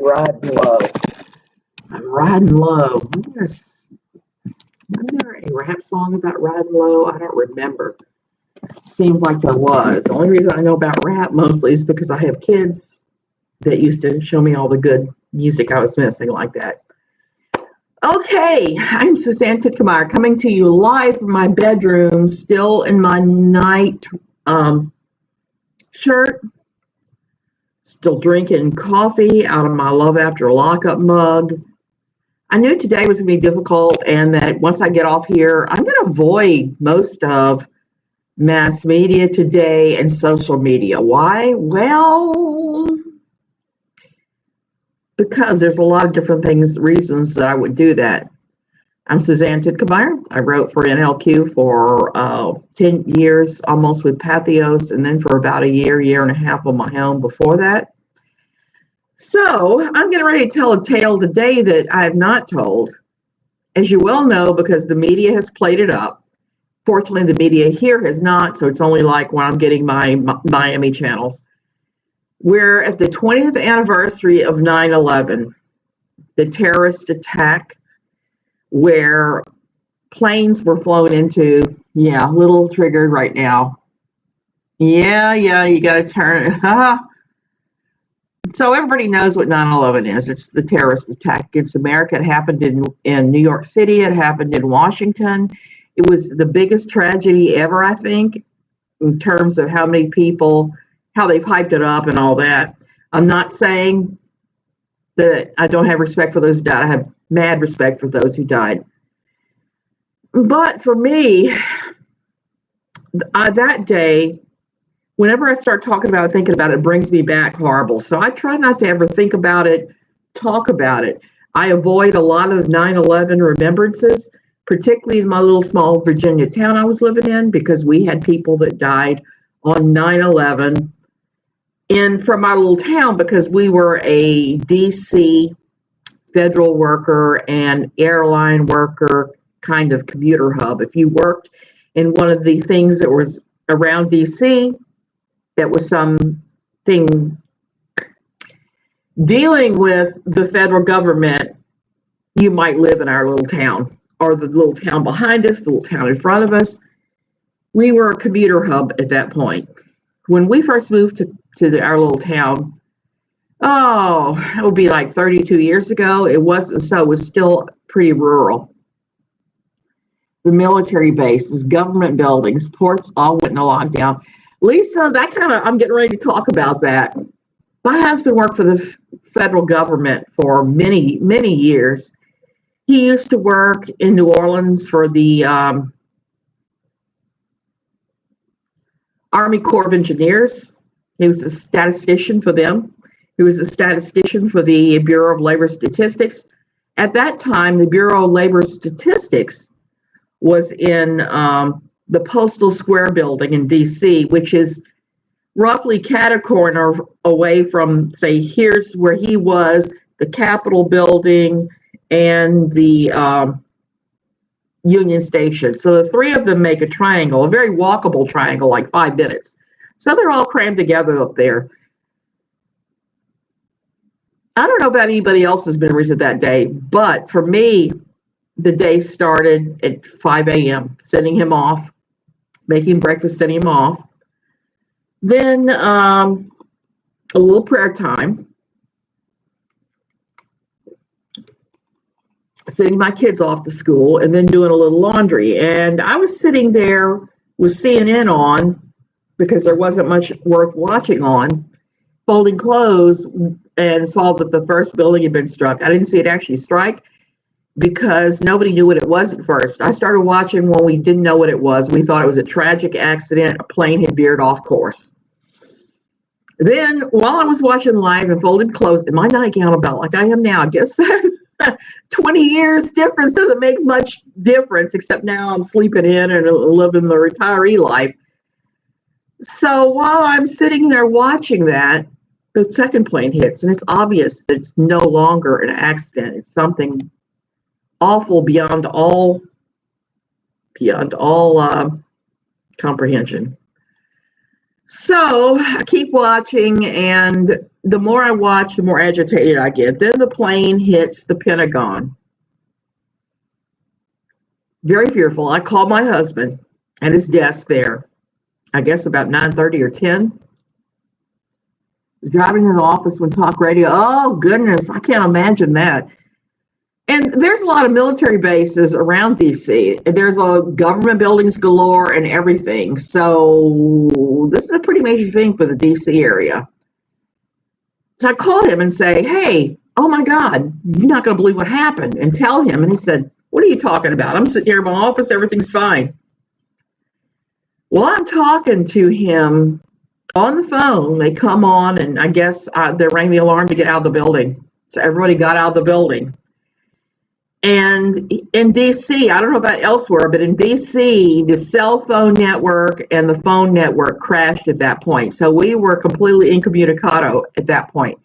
Riding low. I'm riding low. Yes. Wasn't there a rap song about riding low? I don't remember. Seems like there was. The only reason I know about rap mostly is because I have kids that used to show me all the good music I was missing like that. Okay, I'm Suzanne Titkemeyer coming to you live from my bedroom, still in my night shirt, still drinking coffee out of my Love After Lockup mug. I knew today was going to be difficult and that once I get off here, I'm going to avoid most of mass media today and social media. Why? Well, because there's a lot of different reasons that I would do that. I'm Suzanne Titkemeyer. I wrote for NLQ for 10 years, almost with Pathos, and then for about a year and a half on my own before that. So I'm getting ready to tell a tale today that I have not told, as you well know, because the media has played it up. Fortunately, the media here has not, so it's only like when I'm getting my Miami channels. We're at the 20th anniversary of 9/11, the terrorist attack where planes were flown into. Yeah, a little triggered right now. Yeah, you got to turn. So everybody knows what 9/11 is. It's the terrorist attack against America. It happened in New York City. It happened in Washington. It was the biggest tragedy ever, I think, in terms of how many people, how they've hyped it up and all that. I'm not saying that I don't have respect for those who died. I have mad respect for those who died. But for me, that day, whenever I start talking about it, thinking about it, it brings me back horrible. So I try not to ever think about it, talk about it. I avoid a lot of 9/11 remembrances, particularly in my little small Virginia town I was living in, because we had people that died on 9/11 from our little town, because we were a DC federal worker and airline worker kind of commuter hub. If you worked in one of the things that was around DC, that was something dealing with the federal government, you might live in our little town, or the little town behind us, the little town in front of us. We were a commuter hub at that point. When we first moved to our little town, it would be like 32 years ago. It wasn't so. It was still pretty rural. The military bases, government buildings, ports all went into lockdown. Lisa, I'm getting ready to talk about that. My husband worked for the federal government for many, many years. He used to work in New Orleans for the Army Corps of Engineers. He was a statistician for them. He was a statistician for the Bureau of Labor Statistics. At that time, the Bureau of Labor Statistics was in the Postal Square building in DC, which is roughly cat-a-corner away from, say, here's where he was, the Capitol building, and the Union Station. So the three of them make a triangle, a very walkable triangle, like 5 minutes. So they're all crammed together up there. I don't know about anybody else's memories of that day, but for me, the day started at 5 a.m., sending him off, making breakfast, sending him off. Then a little prayer time, sending my kids off to school, and then doing a little laundry. And I was sitting there with CNN on, because there wasn't much worth watching on, folding clothes, and saw that the first building had been struck. I didn't see it actually strike because nobody knew what it was at first. I started watching when we didn't know what it was. We thought it was a tragic accident. A plane had veered off course. Then, while I was watching live and folding clothes in my nightgown about like I am now, I guess 20 years difference doesn't make much difference, except now I'm sleeping in and living the retiree life. So while I'm sitting there watching that, the second plane hits, and it's obvious that it's no longer an accident. It's something awful beyond all comprehension. So I keep watching, and the more I watch, the more agitated I get. Then the plane hits the Pentagon. Very fearful. I called my husband at his desk there, I guess about 9:30 or 10. Driving to the office when talk radio. Oh, goodness. I can't imagine that. And there's a lot of military bases around DC. There's a government buildings galore and everything. So this is a pretty major thing for the DC area. So I called him and say, hey, oh my God, you're not going to believe what happened, and tell him. And he said, what are you talking about? I'm sitting here in my office. Everything's fine. Well, I'm talking to him on the phone. They come on, and I guess they rang the alarm to get out of the building. So everybody got out of the building. And in DC, I don't know about elsewhere, but in DC, the cell phone network and the phone network crashed at that point. So we were completely incommunicado at that point.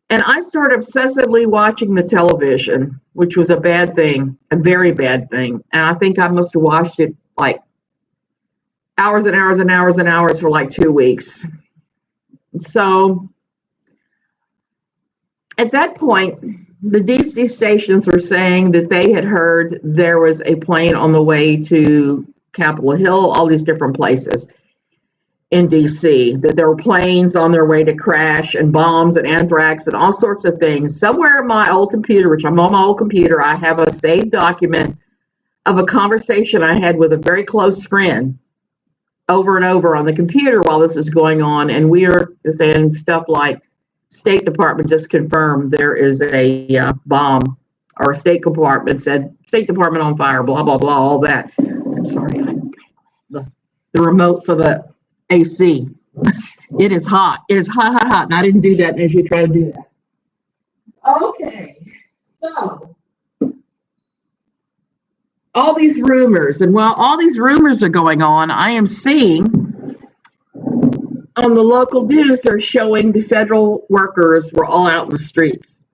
And I started obsessively watching the television, which was a bad thing, a very bad thing. And I think I must have watched it like hours and hours and hours and hours for like 2 weeks. So at that point, the DC stations were saying that they had heard there was a plane on the way to Capitol Hill, all these different places in DC, that there were planes on their way to crash, and bombs and anthrax and all sorts of things. Somewhere in my old computer, which I'm on my old computer, I have a saved document of a conversation I had with a very close friend over and over on the computer while this was going on. And we were saying stuff like, State Department just confirmed there is a bomb, or State Department said, State Department on fire, blah, blah, blah, all that. I'm sorry, the remote for the AC. It is hot. It is hot, hot, hot. And I didn't do that as you try to do that. Okay, so all these rumors, and while all these rumors are going on, I am seeing on the local news are showing the federal workers were all out in the streets.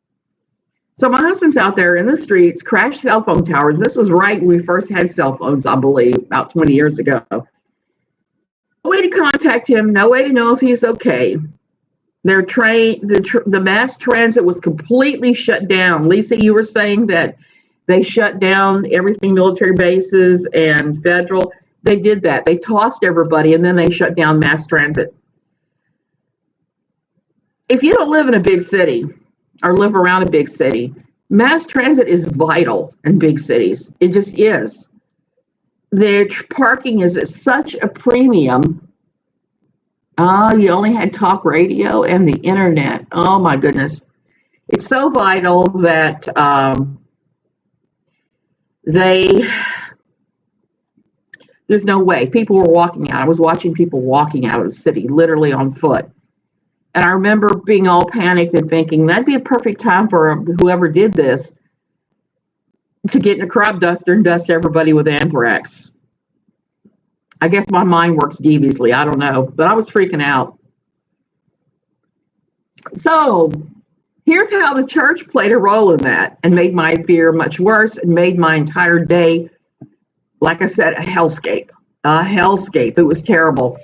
So my husband's out there in the streets, crashed cell phone towers. This was right when we first had cell phones, I believe, about 20 years ago. No way to contact him, no way to know if he's okay. Their train, the mass transit was completely shut down. Lisa, you were saying that they shut down everything, military bases and federal. They did that. They tossed everybody, and then they shut down mass transit. If you don't live in a big city or live around a big city, mass transit is vital in big cities. It just is. Their parking is at such a premium. You only had talk radio and the internet. Oh my goodness. It's so vital that there's no way. People were walking out. I was watching people walking out of the city, literally on foot. And I remember being all panicked and thinking that'd be a perfect time for whoever did this to get in a crop duster and dust everybody with anthrax. I guess my mind works deviously. I don't know, but I was freaking out. So here's how the church played a role in that and made my fear much worse and made my entire day, like I said, a hellscape. A hellscape. It was terrible.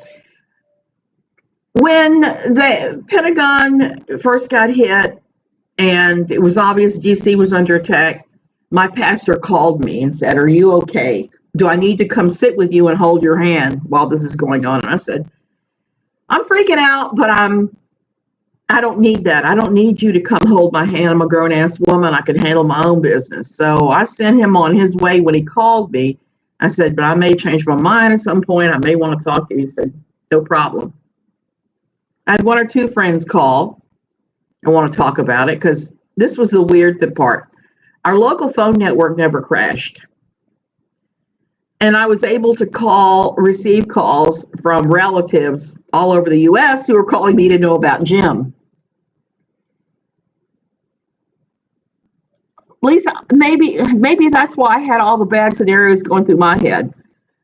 When the Pentagon first got hit and it was obvious DC was under attack, my pastor called me and said, are you okay? Do I need to come sit with you and hold your hand while this is going on? And I said, I'm freaking out, but I don't need that. I don't need you to come hold my hand. I'm a grown-ass woman. I can handle my own business. So I sent him on his way. When he called me, I said, but I may change my mind at some point. I may want to talk to you. He said, no problem. I had one or two friends call and want to talk about it because this was the weird part. Our local phone network never crashed. And I was able to receive calls from relatives all over the U.S. who were calling me to know about Jim. Lisa, maybe that's why I had all the bad scenarios going through my head.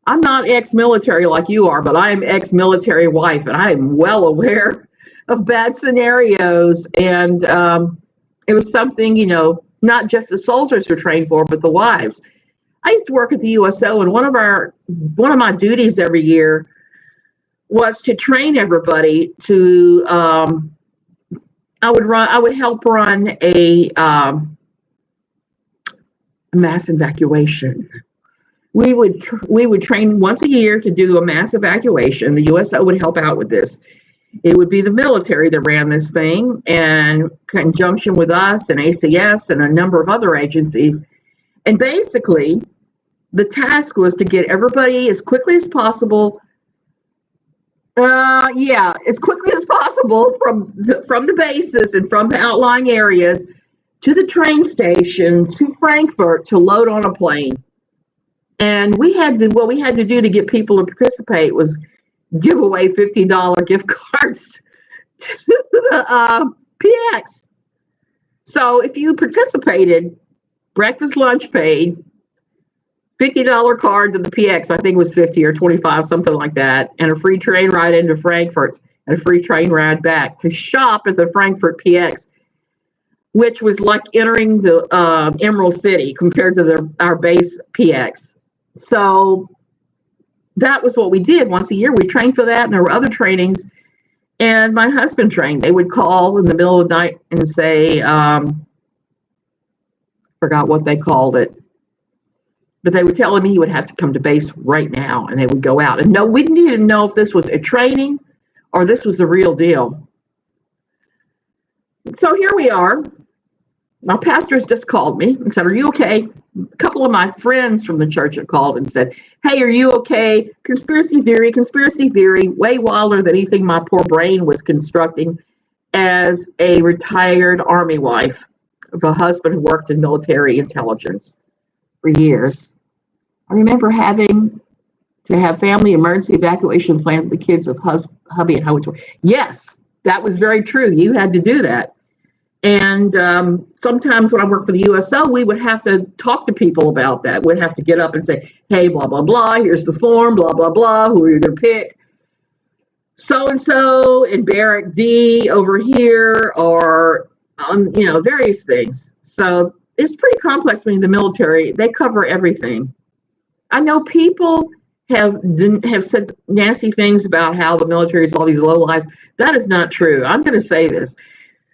I'm not ex-military like you are, but I am ex-military wife, and I am well aware of bad scenarios. And it was something, not just the soldiers were trained for, but the wives. I used to work at the USO, and one of my duties every year was to train everybody to I would help run a mass evacuation. We would train once a year to do a mass evacuation. The USO would help out with this. It would be the military that ran this thing, in conjunction with us and ACS and a number of other agencies. And basically, the task was to get everybody as quickly as possible. As quickly as possible from the bases and from the outlying areas to the train station to Frankfurt to load on a plane. And what we had to do to get people to participate was give away $50 gift cards to the PX. So if you participated, breakfast, lunch paid, $50 card to the PX, I think it was 50 or 25, something like that, and a free train ride into Frankfurt and a free train ride back to shop at the Frankfurt PX, which was like entering the Emerald City compared to our base PX. So that was what we did once a year. We trained for that, and there were other trainings. And my husband trained. They would call in the middle of the night and say, forgot what they called it, but they would tell him he would have to come to base right now, and they would go out. And no, we didn't even know if this was a training or this was the real deal. So here we are. My pastors just called me and said, "Are you okay?" A couple of my friends from the church had called and said, "Hey, are you okay? Conspiracy theory, way wilder than anything my poor brain was constructing as a retired Army wife of a husband who worked in military intelligence for years. I remember having to have family emergency evacuation plan for the kids of hubby and how Yes, that was very true. You had to do that. And sometimes when I worked for the USO, we would have to talk to people about that. We'd have to get up and say, "Hey, blah, blah, blah, here's the form, blah, blah, blah, who are you going to pick? So-and-so in Barrack D over here," or, various things. So it's pretty complex when the military, they cover everything. I know people have said nasty things about how the military is all these lowlives. That is not true. I'm going to say this.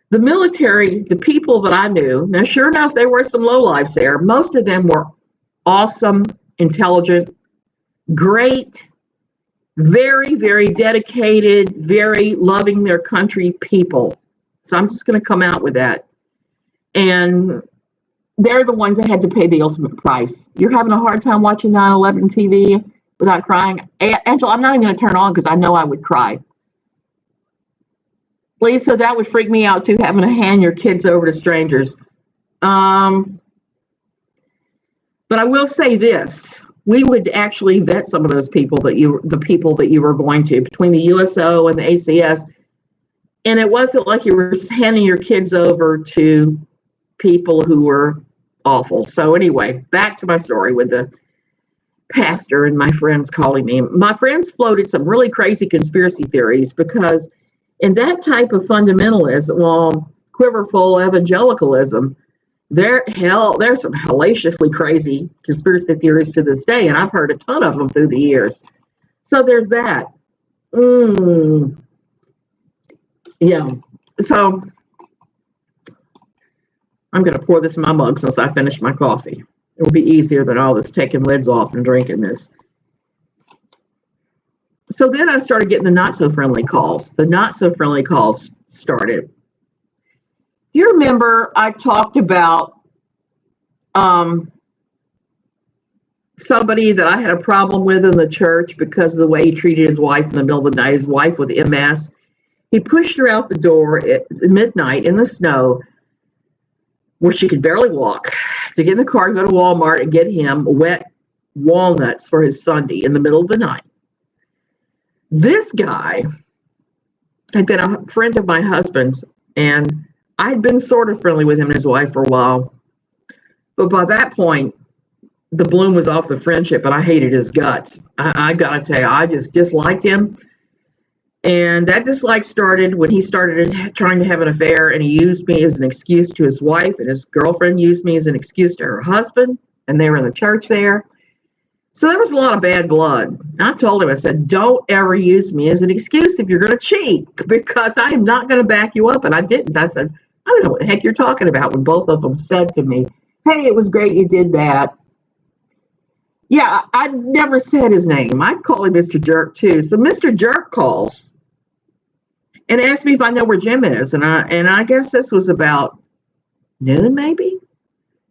The military, the people that I knew, now sure enough, there were some lowlives there. Most of them were awesome, intelligent, great, very, very dedicated, very loving their country people. So I'm just going to come out with that. And they're the ones that had to pay the ultimate price. You're having a hard time watching 9/11 TV without crying? Angela, I'm not even going to turn on because I know I would cry. Lisa, that would freak me out too, having to hand your kids over to strangers. But I will say this: we would actually vet some of those people the people that you were going to, between the USO and the ACS, and it wasn't like you were handing your kids over to people who were awful. So anyway, back to my story with the pastor and my friends calling me. My friends floated some really crazy conspiracy theories because in that type of fundamentalism, quiverfull evangelicalism, there's some hellaciously crazy conspiracy theories to this day, and I've heard a ton of them through the years. So there's that. Yeah. So I'm going to pour this in my mug since I finished my coffee. It will be easier than all this taking lids off and drinking this. So then I started getting the not-so-friendly calls. The not-so-friendly calls started. Do you remember I talked about somebody that I had a problem with in the church because of the way he treated his wife in the middle of the night, his wife with MS? He pushed her out the door at midnight in the snow where she could barely walk to get in the car, go to Walmart, and get him wet walnuts for his Sunday in the middle of the night. This guy had been a friend of my husband's, and I had been sort of friendly with him and his wife for a while. But by that point, the bloom was off the friendship, and I hated his guts. I got to tell you, I just disliked him. And that dislike started when he started trying to have an affair, and he used me as an excuse to his wife, and his girlfriend used me as an excuse to her husband, and they were in the church there. So there was a lot of bad blood. I told him, I said, don't ever use me as an excuse if you're going to cheat, because I am not going to back you up. And I didn't. I said, I don't know what the heck you're talking about, when both of them said to me, hey, it was great you did that. Yeah, I never said his name. I'd call him Mr. Jerk too. So Mr. Jerk calls and asked me if I know where Jim is. And I guess this was about noon maybe.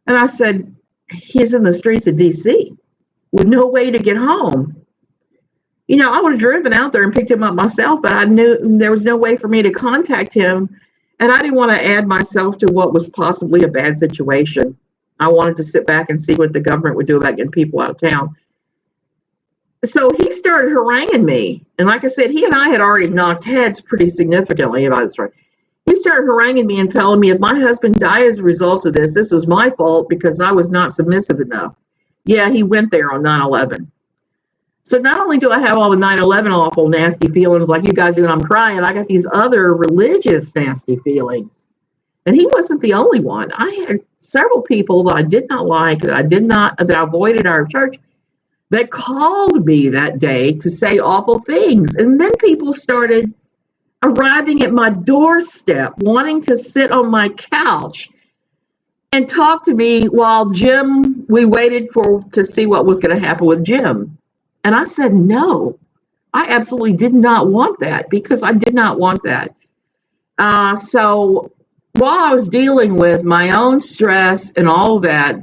And I said, he's in the streets of DC with no way to get home. You know, I would have driven out there and picked him up myself, but I knew there was no way for me to contact him. And I didn't want to add myself to what was possibly a bad situation. I wanted to sit back and see what the government would do about getting people out of town. So he started haranguing me. And like I said, he and I had already knocked heads pretty significantly about this story. He started haranguing me and telling me if my husband died as a result of this, this was my fault because I was not submissive enough. Yeah, he went there on 9/11. So not only do I have all the 9/11 awful nasty feelings like you guys do and I'm crying, I got these other religious nasty feelings. And he wasn't the only one. I had several people that I did not like, that I avoided our church, that called me that day to say awful things. And then people started arriving at my doorstep, wanting to sit on my couch and talk to me while we waited to see what was going to happen with Jim. And I said, no, I absolutely did not want that, because I did not want that. So while I was dealing with my own stress and all of that,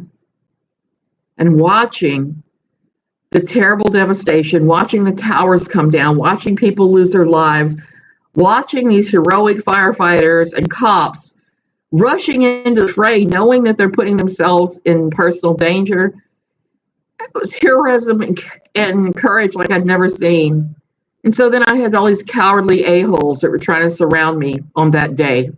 and watching the terrible devastation, watching the towers come down, watching people lose their lives, watching these heroic firefighters and cops rushing into the fray, knowing that they're putting themselves in personal danger, it was heroism and courage like I'd never seen. And so then I had all these cowardly a-holes that were trying to surround me on that day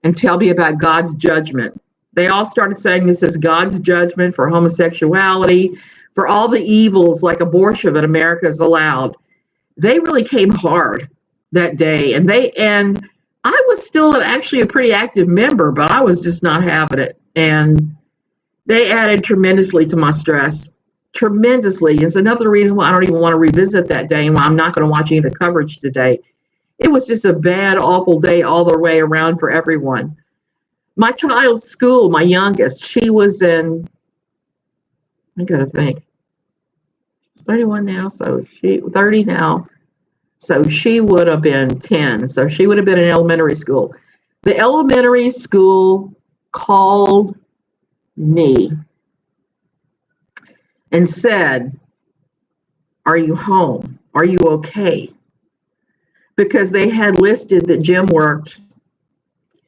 and tell me about God's judgment. They all started saying this is God's judgment for homosexuality, for all the evils like abortion that America has allowed. They really came hard that day. And I was still actually a pretty active member, but I was just not having it. And they added tremendously to my stress. Tremendously. It's another reason why I don't even want to revisit that day and why I'm not going to watch any of the coverage today. It was just a bad, awful day all the way around for everyone. My child's school, my youngest, she was in, I got to think, she's 31 now, so 30 now. So she would have been 10. So she would have been in elementary school. The elementary school called me and said, are you home? Are you okay? Because they had listed that Jim worked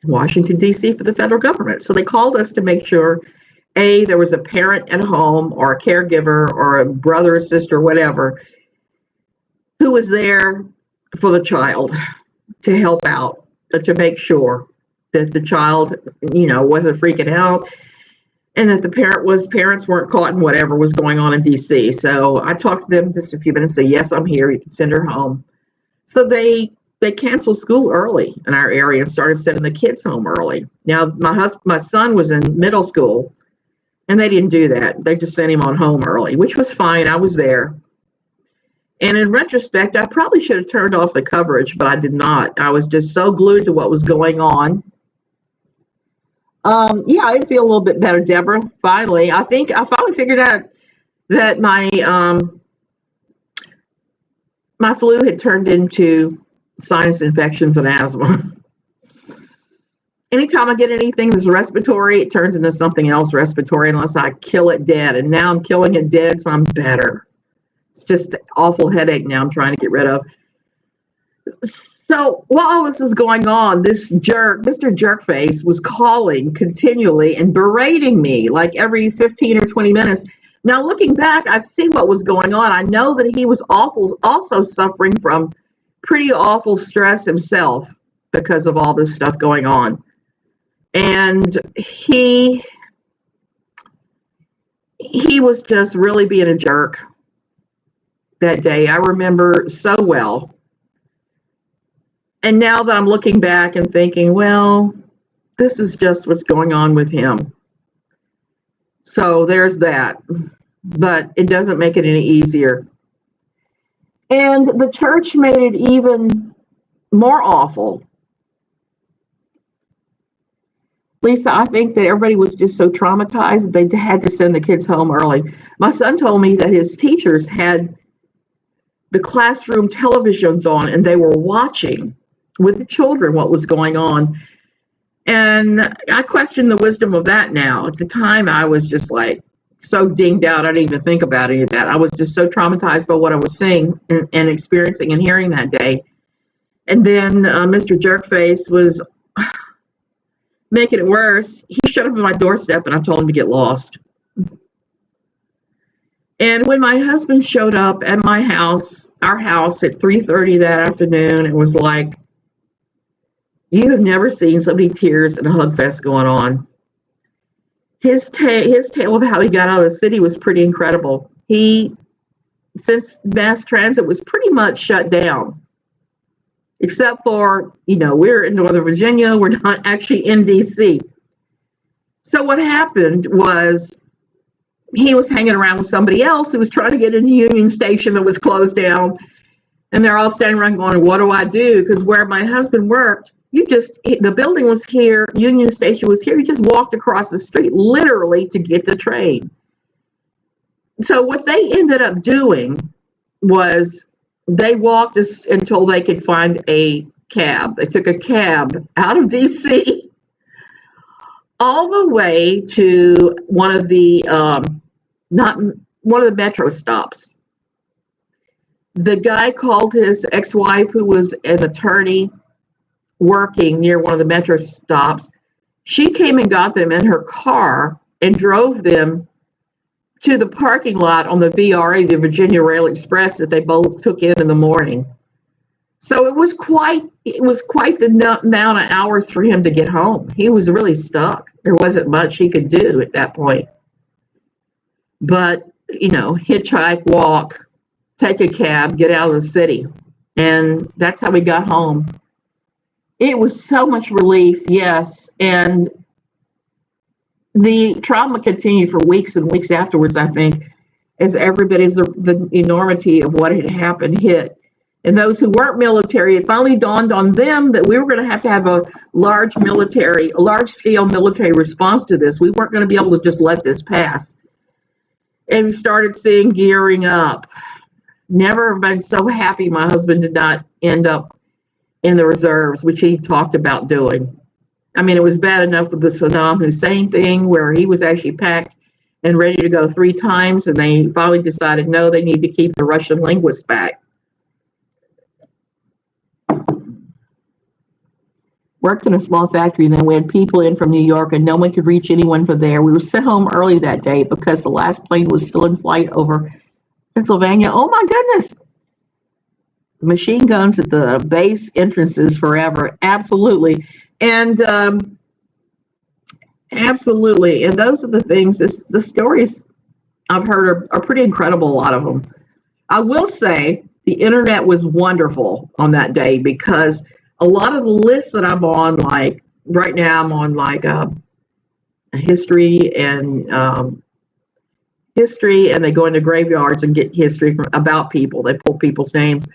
in Washington, D.C. for the federal government. So they called us to make sure, A, there was a parent at home or a caregiver or a brother or sister, whatever, who was there for the child to help out, to make sure that the child, wasn't freaking out, and that the parents weren't caught in whatever was going on in DC. So I talked to them just a few minutes and said, yes, I'm here. You can send her home. So they canceled school early in our area and started sending the kids home early. Now, my son was in middle school, and they didn't do that. They just sent him on home early, which was fine. I was there. And in retrospect, I probably should have turned off the coverage, but I did not. I was just so glued to what was going on. Yeah, I feel a little bit better, Deborah. Finally, I think I finally figured out that my flu had turned into sinus infections and asthma. Anytime I get anything that's respiratory, it turns into something else respiratory unless I kill it dead. And now I'm killing it dead, so I'm better. It's just an awful headache now I'm trying to get rid of. So while all this was going on, this jerk, Mr. Jerkface, was calling continually and berating me like every 15 or 20 minutes. Now, looking back, I see what was going on. I know that he was also suffering from pretty awful stress himself because of all this stuff going on. And he was just really being a jerk that day. I remember so well. And now that I'm looking back and thinking, well, this is just what's going on with him. So there's that. but it doesn't make it any easier. And the church made it even more awful. Lisa, I think that everybody was just so traumatized they had to send the kids home early. My son told me that his teachers had the classroom televisions on and they were watching with the children what was going on. And I question the wisdom of that now. At the time, I was just like so dinged out, I didn't even think about any of that. I was just so traumatized by what I was seeing and experiencing and hearing that day. And then Mr. Jerkface was making it worse. He showed up at my doorstep and I told him to get lost. And when my husband showed up at my house, our house at 3:30 that afternoon, it was like, you have never seen so many tears and a hug fest going on. His tale of how he got out of the city was pretty incredible. Since mass transit was pretty much shut down, except for, we're in Northern Virginia, we're not actually in DC. So what happened was he was hanging around with somebody else who was trying to get in the Union Station that was closed down. And they're all standing around going, what do I do? Because where my husband worked, the building was here, Union Station was here. You just walked across the street literally to get the train. So what they ended up doing was they walked us until they could find a cab. They took a cab out of DC all the way to one of the metro stops. The guy called his ex-wife, who was an attorney working near one of the metro stops. She came and got them in her car and drove them to the parking lot on the VRA, the Virginia Rail Express, that they both took in the morning. So it was quite the amount of hours for him to get home. He was really stuck. There wasn't much he could do at that point. But, hitchhike, walk, take a cab, get out of the city. And that's how we got home. It was so much relief, yes. And the trauma continued for weeks and weeks afterwards, I think, as the enormity of what had happened hit. And those who weren't military, it finally dawned on them that we were going to have a large-scale military response to this. We weren't going to be able to just let this pass. And we started seeing gearing up. Never been so happy my husband did not end up in the reserves, which he talked about doing. I mean, it was bad enough with the Saddam Hussein thing where he was actually packed and ready to go 3 times, and they finally decided, no, they need to keep the Russian linguists back. Worked in a small factory, and then we had people in from New York, and no one could reach anyone from there. We were sent home early that day because the last plane was still in flight over Pennsylvania. Oh my goodness. Machine guns at the base entrances forever. Absolutely. And absolutely. And those are the things, the stories I've heard are pretty incredible, a lot of them. I will say the internet was wonderful on that day because a lot of the lists that I'm on, like right now, I'm on like history, and they go into graveyards and get history about people. They pull people's names.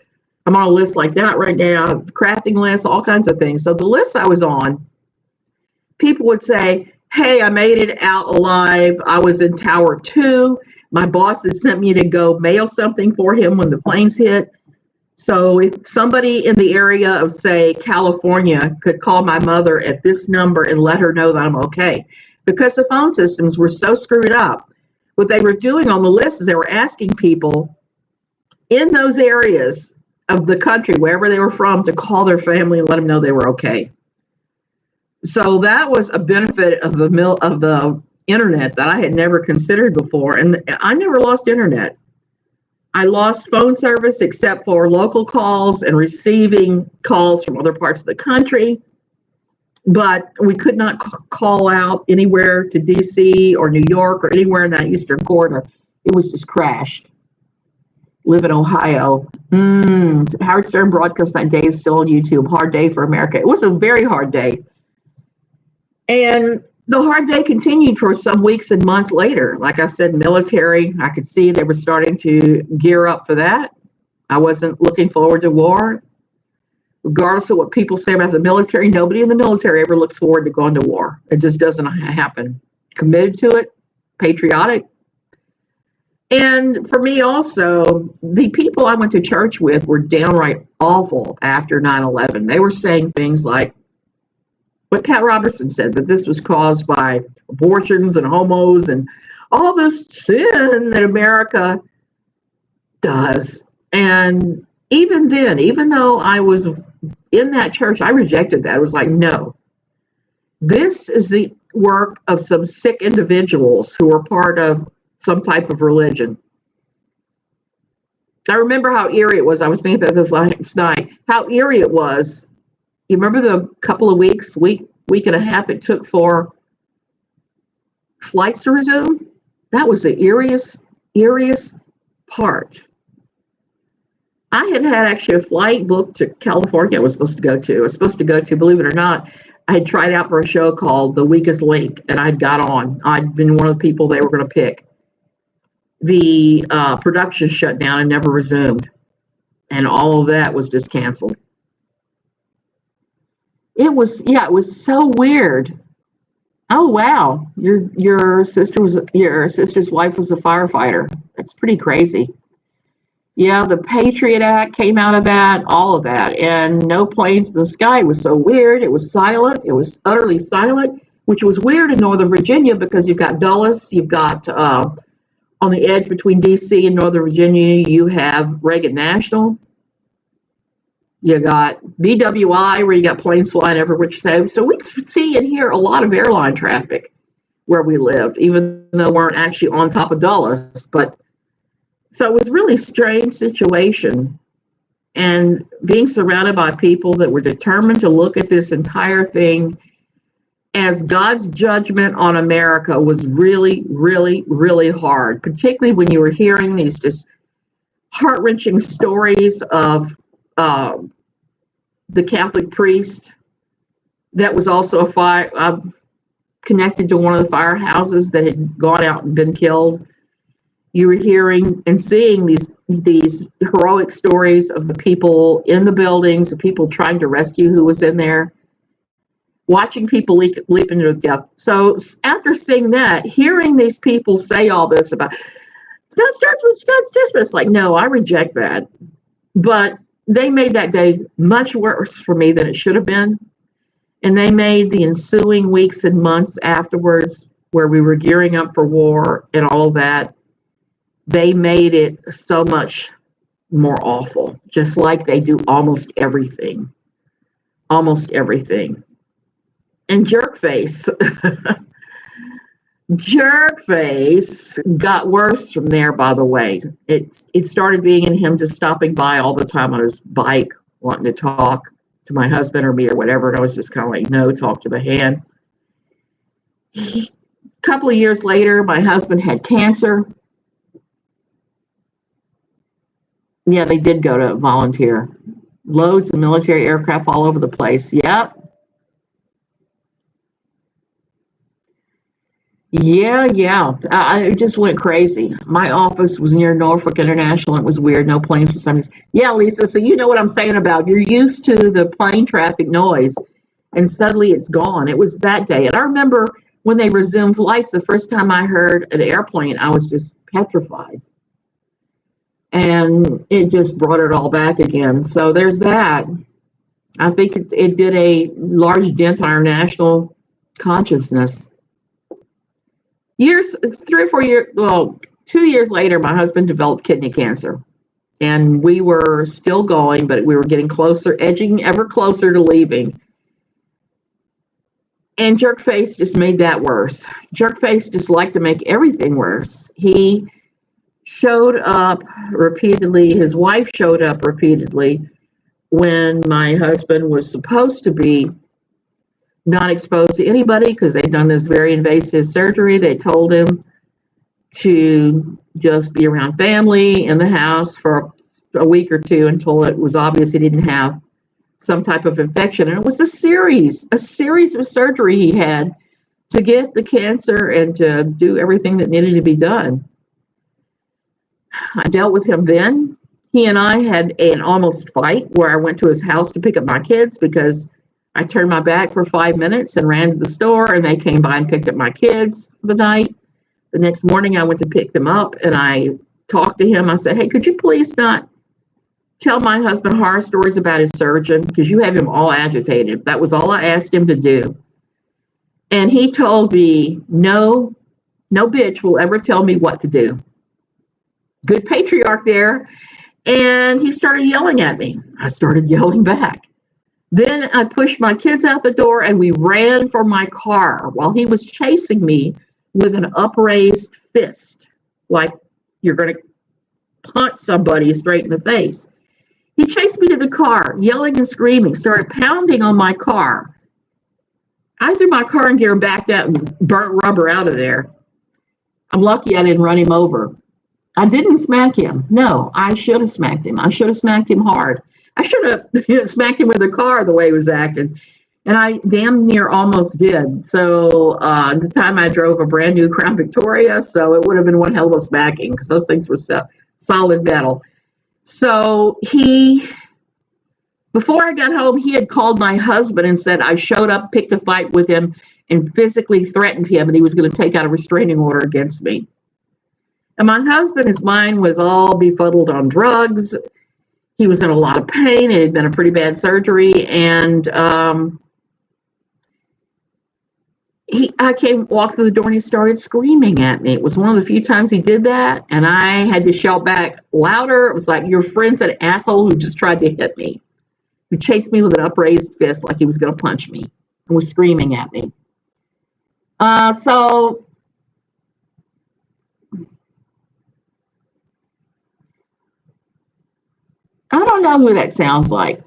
I'm on a list like that right now, crafting lists, all kinds of things. So the list I was on, people would say, hey, I made it out alive. I was in Tower 2. My boss had sent me to go mail something for him when the planes hit. So if somebody in the area of, say, California could call my mother at this number and let her know that I'm okay. Because the phone systems were so screwed up, what they were doing on the list is they were asking people in those areas of the country, wherever they were from, to call their family and let them know they were okay. So that was a benefit of the internet that I had never considered before. And I never lost internet. I lost phone service except for local calls and receiving calls from other parts of the country. But we could not call out anywhere to DC or New York or anywhere in that eastern corner. It was just crashed. Live in Ohio. Howard Stern broadcast that day is still on YouTube. Hard day for America. It was a very hard day. And The hard day continued for some weeks and months later. Like I said, military, I could see they were starting to gear up for that. I wasn't looking forward to war. Regardless of what people say about the military, nobody in the military ever looks forward to going to war. It just doesn't happen. Committed to it, patriotic. And for me also, the people I went to church with were downright awful after 9/11. They were saying things like what Pat Robertson said, that this was caused by abortions and homos and all this sin that America does. And even then, even though I was in that church, I rejected that. I was like, no, this is the work of some sick individuals who are part of some type of religion. I remember how eerie it was. I was thinking about this last night, how eerie it was. You remember the couple of week and a half it took for flights to resume? That was the eeriest part. I had actually a flight booked to California I was supposed to go to. Believe it or not, I had tried out for a show called The Weakest Link, and I'd got on. I'd been one of the people they were going to pick. The production shut down and never resumed, and all of that was just canceled. It was so weird. Oh wow, your sister's wife was a firefighter. That's pretty crazy. Yeah, the Patriot Act came out of that, all of that, and no planes in the sky. It was so weird. It was silent. It was utterly silent, which was weird in Northern Virginia because you've got Dulles, you've got on the edge between DC and Northern Virginia, you have Reagan National. You got BWI, where you got planes flying every which way. So we see and hear a lot of airline traffic where we lived, even though we weren't actually on top of Dulles. But so it was a really strange situation. And being surrounded by people that were determined to look at this entire thing as God's judgment on America was really, really, really hard, particularly when you were hearing these just heart-wrenching stories of the Catholic priest that was also connected to one of the firehouses that had gone out and been killed. You were hearing and seeing these heroic stories of the people in the buildings, the people trying to rescue who was in there, watching people leap into death. So after seeing that, hearing these people say all this about God's judgment, it's like, no, I reject that. But they made that day much worse for me than it should have been. And they made the ensuing weeks and months afterwards, where we were gearing up for war and all that, they made it so much more awful, just like they do almost everything. Almost everything. And Jerkface got worse from there, by the way. It started being in him just stopping by all the time on his bike, wanting to talk to my husband or me or whatever. And I was just kind of like, no, talk to the hand. A couple of years later, my husband had cancer. Yeah, they did go to volunteer. Loads of military aircraft all over the place. Yep. Yeah. I just went crazy. My office was near Norfolk International. It was weird. No planes for some reason. Yeah, Lisa. So you know what I'm saying about you're used to the plane traffic noise, and suddenly it's gone. It was that day, and I remember when they resumed flights. The first time I heard an airplane, I was just petrified, and it just brought it all back again. So there's that. I think it did a large dent on our national consciousness. 3 or 4 years, 2 years later, my husband developed kidney cancer, and we were still going, but we were getting closer, edging ever closer to leaving. And Jerkface just made that worse. Jerkface just liked to make everything worse. He showed up repeatedly. His wife showed up repeatedly when my husband was supposed to be not exposed to anybody because they'd done this very invasive surgery. They told him to just be around family in the house for a week or two until it was obvious he didn't have some type of infection. And it was a series of surgery he had to get the cancer and to do everything that needed to be done. I dealt with him then. He and I had an almost fight where I went to his house to pick up my kids because I turned my back for 5 minutes and ran to the store, and they came by and picked up my kids for the night. The next morning I went to pick them up, and I talked to him. I said, hey, could you please not tell my husband horror stories about his surgeon, because you have him all agitated. That was all I asked him to do. And he told me, no bitch will ever tell me what to do. Good patriarch there. And he started yelling at me. I started yelling back. Then I pushed my kids out the door and we ran for my car while he was chasing me with an upraised fist, like you're going to punch somebody straight in the face. He chased me to the car, yelling and screaming, started pounding on my car. I threw my car in gear and backed out and burnt rubber out of there. I'm lucky I didn't run him over. I didn't smack him. No, I should have smacked him. I should have smacked him hard. I should have smacked him with the car the way he was acting. And I damn near almost did. So at the time I drove a brand new Crown Victoria, so it would have been one hell of a smacking because those things were solid metal. So before I got home, he had called my husband and said I showed up, picked a fight with him, and physically threatened him, and he was going to take out a restraining order against me. And my husband, his mind was all befuddled on drugs. He was in a lot of pain. It had been a pretty bad surgery. And I walked through the door and he started screaming at me. It was one of the few times he did that. And I had to shout back louder. It was like, your friend's an asshole who just tried to hit me, who chased me with an upraised fist like he was going to punch me and was screaming at me. So I don't know who that sounds like.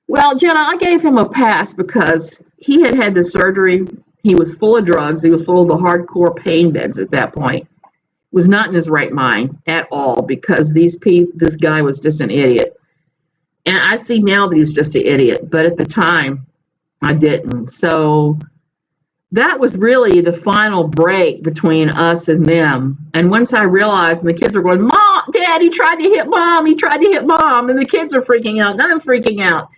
Well, Jenna, I gave him a pass because he had had the surgery. He was full of drugs. He was full of the hardcore pain meds at that point. Was not in his right mind at all because this guy was just an idiot. And I see now that he's just an idiot, but at the time I didn't. So that was really the final break between us and them. And once I realized, and the kids were going, Mom, Dad, he tried to hit Mom. He tried to hit Mom. And the kids are freaking out. And I'm freaking out.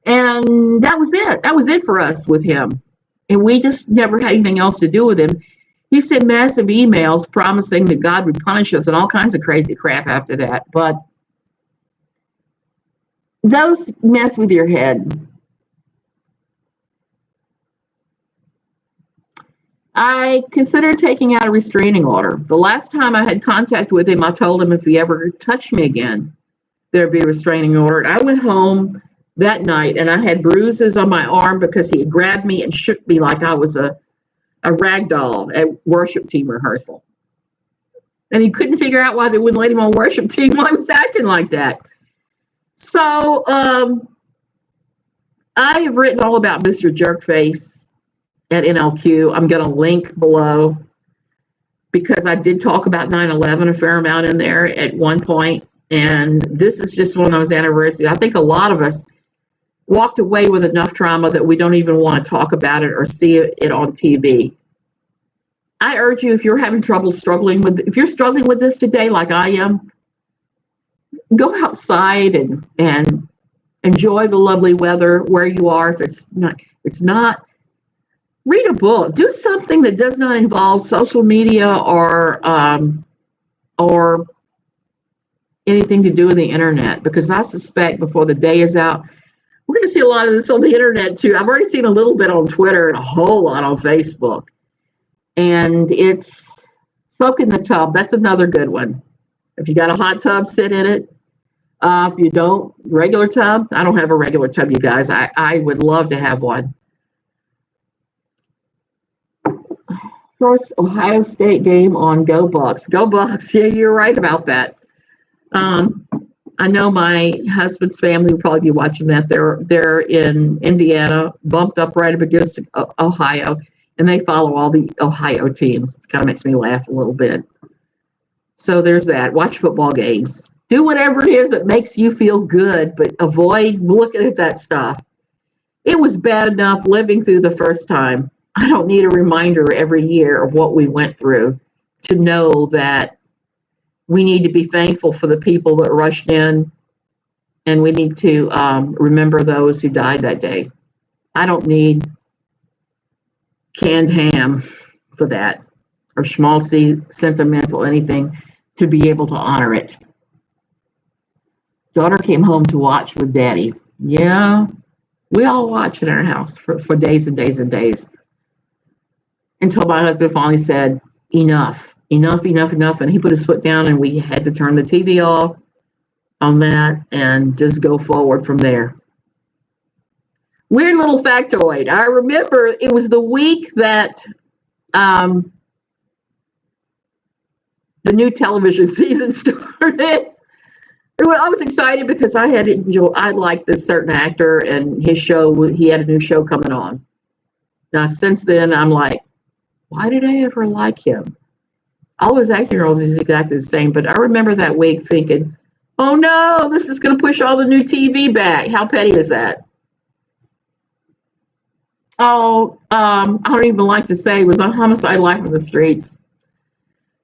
And that was it. That was it for us with him. And we just never had anything else to do with him. He sent massive emails promising that God would punish us and all kinds of crazy crap after that. But those mess with your head. I considered taking out a restraining order. The last time I had contact with him, I told him if he ever touched me again, there'd be a restraining order. And I went home that night and I had bruises on my arm because he had grabbed me and shook me like I was a rag doll at worship team rehearsal. And he couldn't figure out why they wouldn't let him on worship team while I was acting like that. So I have written all about Mr. Jerkface at NLQ. I'm going to link below because I did talk about 9/11 a fair amount in there at one point. And this is just one of those anniversaries. I think a lot of us walked away with enough trauma that we don't even want to talk about it or see it on TV. I urge you, if you're having trouble if you're struggling with this today like I am, go outside and enjoy the lovely weather where you are. If it's not, read a book. Do something that does not involve social media or anything to do with the internet, because I suspect before the day is out, we're going to see a lot of this on the internet too. I've already seen a little bit on Twitter and a whole lot on Facebook. And it's soak in the tub. That's another good one. If you got a hot tub, sit in it. If you don't, regular tub. I don't have a regular tub, you guys. I would love to have one. First Ohio State game on Go Bucks. Go Bucks. Yeah, you're right about that. I know my husband's family will probably be watching that. They're in Indiana, bumped up right up against Ohio, and they follow all the Ohio teams. It kind of makes me laugh a little bit. So there's that. Watch football games. Do whatever it is that makes you feel good, but avoid looking at that stuff. It was bad enough living through the first time. I don't need a reminder every year of what we went through to know that we need to be thankful for the people that rushed in, and we need to remember those who died that day. I don't need canned ham for that, or schmaltzy, sentimental, anything to be able to honor it. Daughter came home to watch with daddy. Yeah, we all watched in our house for days and days and days, until my husband finally said, enough, enough, enough, enough. And he put his foot down, and we had to turn the TV off on that and just go forward from there. Weird little factoid. I remember it was the week that the new television season started. I was excited because I liked this certain actor, and his show, he had a new show coming on. Now, since then, I'm like, why did I ever like him? All his acting roles is exactly the same, but I remember that week thinking, oh no, this is going to push all the new TV back. How petty is that? Oh, I don't even like to say, it was on Homicide: Life in the Streets.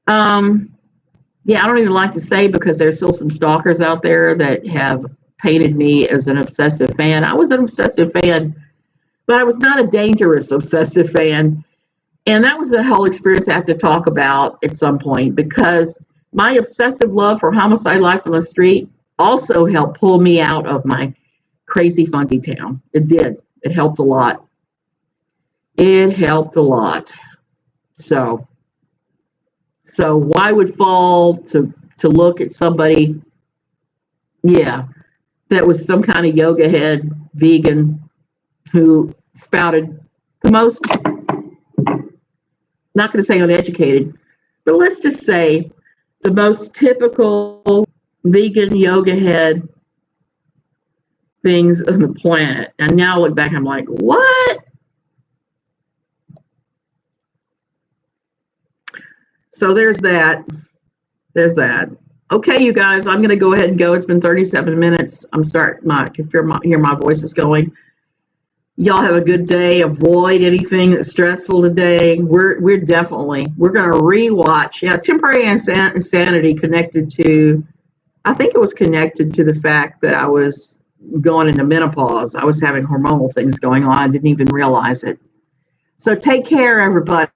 Yeah, I don't even like to say, because there's still some stalkers out there that have painted me as an obsessive fan. I was an obsessive fan, but I was not a dangerous obsessive fan. And that was a whole experience I have to talk about at some point, because my obsessive love for Homicide: Life on the Street also helped pull me out of my crazy funky town. It did. It helped a lot. It helped a lot. So why would fall to look at somebody, yeah, that was some kind of yoga head vegan who spouted the most, not going to say uneducated, but let's just say the most typical vegan yoga head things on the planet. And now I look back, I'm like, what? So there's that. There's that. Okay, you guys, I'm going to go ahead and go. It's been 37 minutes. I'm starting if you hear my voice is going. Y'all have a good day. Avoid anything that's stressful today. We're going to rewatch. Yeah, temporary insanity connected to, I think it was connected to the fact that I was going into menopause. I was having hormonal things going on. I didn't even realize it. So take care, everybody.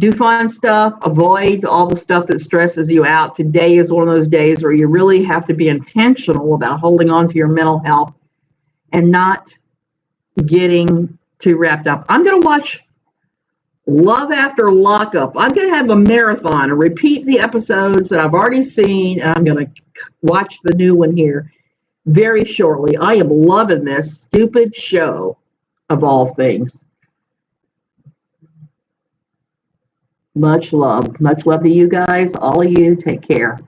Do fun stuff. Avoid all the stuff that stresses you out. Today is one of those days where you really have to be intentional about holding on to your mental health and not getting too wrapped up. I'm going to watch Love After Lockup. I'm going to have a marathon and repeat the episodes that I've already seen, and I'm going to watch the new one here very shortly. I am loving this stupid show, of all things. Much love. Much love to you guys. All of you. Take care.